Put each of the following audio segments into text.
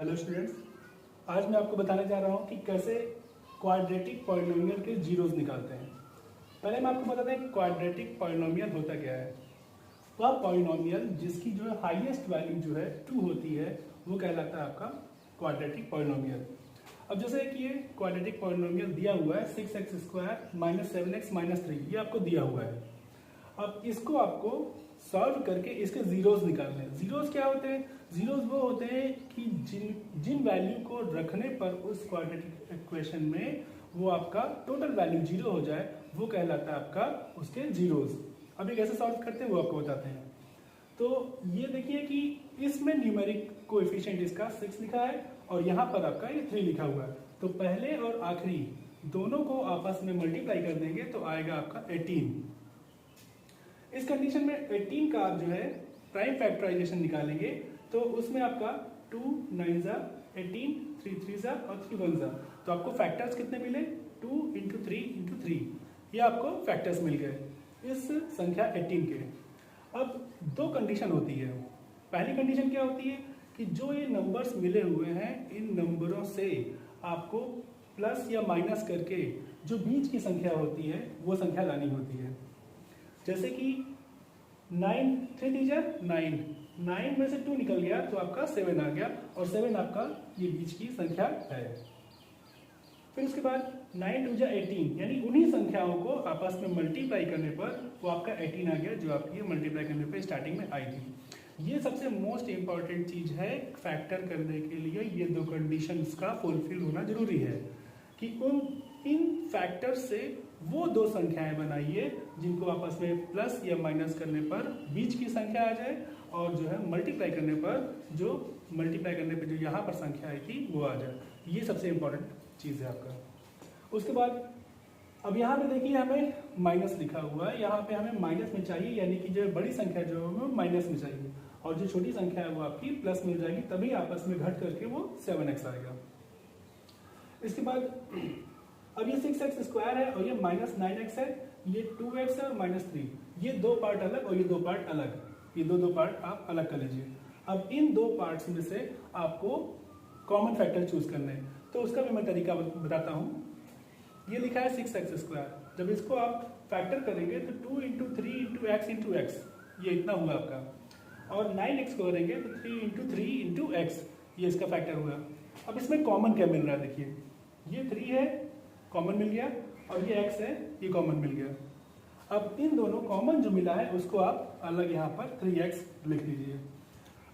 Hello students, आज मैं आपको बताने जा रहा हूँ कि कैसे क्वाड्रेटिक पॉलिनोमियल के जीरोस निकालते हैं। पहले मैं आपको बता दें क्वाड्रेटिक पॉलिनोमियल होता क्या है। वह पॉलिनोमियल जिसकी जो है हाईएस्ट वैल्यू जो है 2 होती है वो कहलाता है आपका क्वाड्रेटिक पॉलिनोमियल। अब जैसे कि ये क्वाड्रेटिक पॉलिनोमियल दिया हुआ है 6x² - 7x - 3, ये आपको दिया हुआ है। अब इसको आपको सॉल्व करके इसके जीरोस निकालने हैं। जीरोस क्या होते हैं? जीरोस वो होते हैं कि जिन वैल्यू को रखने पर उस क्वाड्रेटिक इक्वेशन में वो आपका टोटल वैल्यू 0 हो जाए, वो कहलाता है आपका उसके जीरोस। अब ये कैसे सॉल्व करते हैं वो आपको बताते हैं। तो ये देखिए कि इसमें न्यूमेरिक कोएफिशिएंट इसका 6 लिखा है और यहाँ पर आपका ये 3 लिखा हुआ है। तो पहले और आखिरी दोनों को आपस में मल्टीप्लाई कर देंगे तो आएगा आपका 18। इस कंडीशन में 18 का आप जो है प्राइम फैक्टराइजेशन निकालेंगे तो उसमें आपका 2 9 18, 3 3 और 3 1 तो आपको फैक्टर्स कितने मिले? 2 × 3 × 3, ये आपको फैक्टर्स मिल गए इस संख्या 18 के। अब दो कंडीशन होती है। पहली कंडीशन क्या होती है कि जो ये नंबर्स मिले हुए हैं इन नंबरों से आपको प्लस या माइनस करके जो बीच की संख्या होती है वो संख्या लानी होती है। जैसे कि 9 3 9, 9 में से 2 निकल गया तो आपका 7 आ गया और 7 आपका ये बीच की संख्या है। फिर उसके बाद 9 2 18, यानी उन्हीं संख्याओं को आपस में मल्टीप्लाई करने पर वो आपका 18 आ गया जो आपकी मल्टीप्लाई करने पर स्टार्टिंग में आई थी। ये सबसे मोस्ट इंपॉर्टेंट चीज है फैक्टर करने के लिए। ये दो कंडीशंस का फुलफिल होना जरूरी है कि इन फैक्टर्स से वो दो संख्याएं बनाइए जिनको आपस में प्लस या माइनस करने पर बीच की संख्या आ जाए और जो है मल्टीप्लाई करने पर जो यहाँ पर संख्या आई थी वो आ जाए। ये सबसे इंपॉर्टेंट चीज़ है आपका। उसके बाद अब यहाँ पे देखिए हमें माइनस लिखा हुआ है, यहाँ पे हमें माइनस में चाहिए, यानी कि जो बड़ी संख्या जो है वो माइनस में चाहिए और जो छोटी संख्या है वो आपकी प्लस में जाएगी, तभी आपस में घट करके वो 7x आएगा। इसके बाद अब ये 6x² है और ये -9x है, ये 2x है और -3, ये दो पार्ट अलग और ये दो पार्ट अलग, ये दो पार्ट आप अलग कर लीजिए। अब इन दो पार्ट्स में से आपको कॉमन फैक्टर चूज करना है, तो उसका भी मैं तरीका बताता हूँ। ये लिखा है 6x², जब इसको आप फैक्टर करेंगे तो 2 × 3 × x × x, ये इतना हुआ आपका, और 9x को करेंगे तो 3 × 3 × x, ये इसका फैक्टर हुआ। अब इसमें कॉमन क्या मिल रहा है? देखिए ये 3 है, कॉमन मिल गया, और ये x है, ये कॉमन मिल गया। अब इन दोनों कॉमन जो मिला है उसको आप अलग यहाँ पर 3x लिख लीजिए।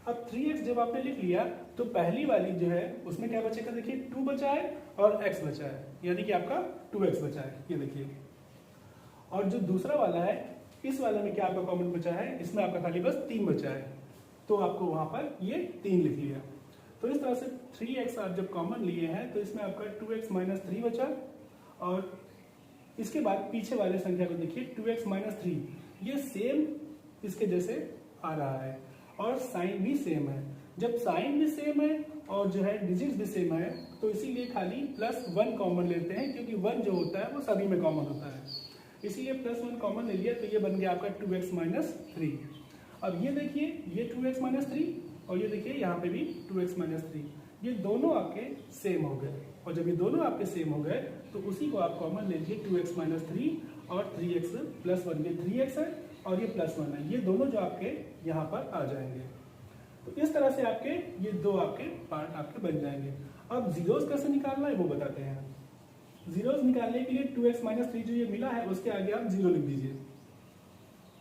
अब 3x जब आपने लिख लिया तो पहली वाली जो है उसमें क्या बचेगा? देखिए 2 बचा है और x बचा है, यानी कि आपका 2x बचा है, ये देखिए। और जो दूसरा वाला है इस वाले में क्या आपका कॉमन बचा है? इसमें आपका खाली बस 3 बचा है, तो आपको वहां पर ये 3 लिख लिया। तो इस तरह से 3x आप जब कॉमन लिए हैं तो इसमें आपका 2x - 3 बचा, और इसके बाद पीछे वाले संख्या को देखिए 2x - 3, ये सेम इसके जैसे आ रहा है और साइन भी सेम है। जब साइन भी सेम है और जो है डिजिट्स भी सेम है तो इसीलिए खाली +1 कॉमन लेते हैं, क्योंकि 1 जो होता है वो सभी में कॉमन होता है, इसीलिए +1 कॉमन ले लिया तो ये बन गया आपका 2x - 3। अब ये देखिए ये 2x - 3 और ये देखिए यहाँ पे भी 2x - 3, ये दोनों आपके सेम हो गए। और जब ये दोनों आपके सेम हो गए तो उसी को आप कॉमन ले लीजिए 2x - 3 और 3x + 1, ये 3x है और ये +1 है, ये दोनों जो आपके यहाँ पर आ जाएंगे। तो इस तरह से आपके ये दो आपके पार्ट आपके बन जाएंगे। अब जीरोस कैसे निकालना है वो बताते हैं। जीरोस निकालने के लिए 2x - 3 जो ये मिला है उसके आगे आप 0 लिख दीजिए।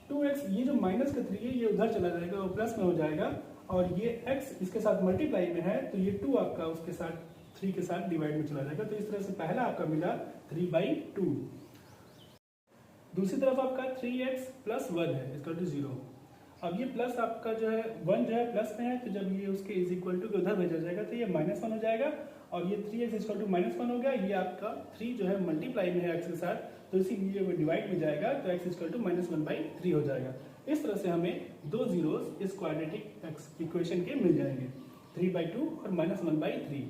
2x, ये जो -3 है ये उधर चला जाएगा, वो प्लस में हो जाएगा, और ये x इसके साथ मल्टीप्लाई में है तो ये 2 आपका उसके साथ 3 के साथ डिवाइड में चला जाएगा। तो इस तरह से पहला आपका मिला 3/2। दूसरी तरफ आपका 3x + 1 है = 0। अब ये प्लस आपका जो है 1 जो है प्लस में है, तो जब ये उसके = के उधर भेजा जाएगा तो ये -1 हो जाएगा, और ये 3x = -1 हो गया। ये आपका 3 जो है मल्टीप्लाई में है x के साथ, तो इसीलिए वो डिवाइड में जाएगा तो x = -1/3 हो जाएगा। इस तरह से हमें दो जीरोस इस क्वाड्रेटिक इक्वेशन के मिल जाएंगे, 3/2 और -1/3।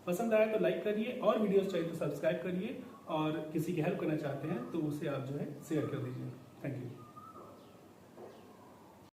पसंद आया तो लाइक करिए, और वीडियोस चाहिए तो सब्सक्राइब करिए, और किसी की हेल्प करना चाहते हैं तो उसे आप जो है शेयर कर दीजिए। Thank you.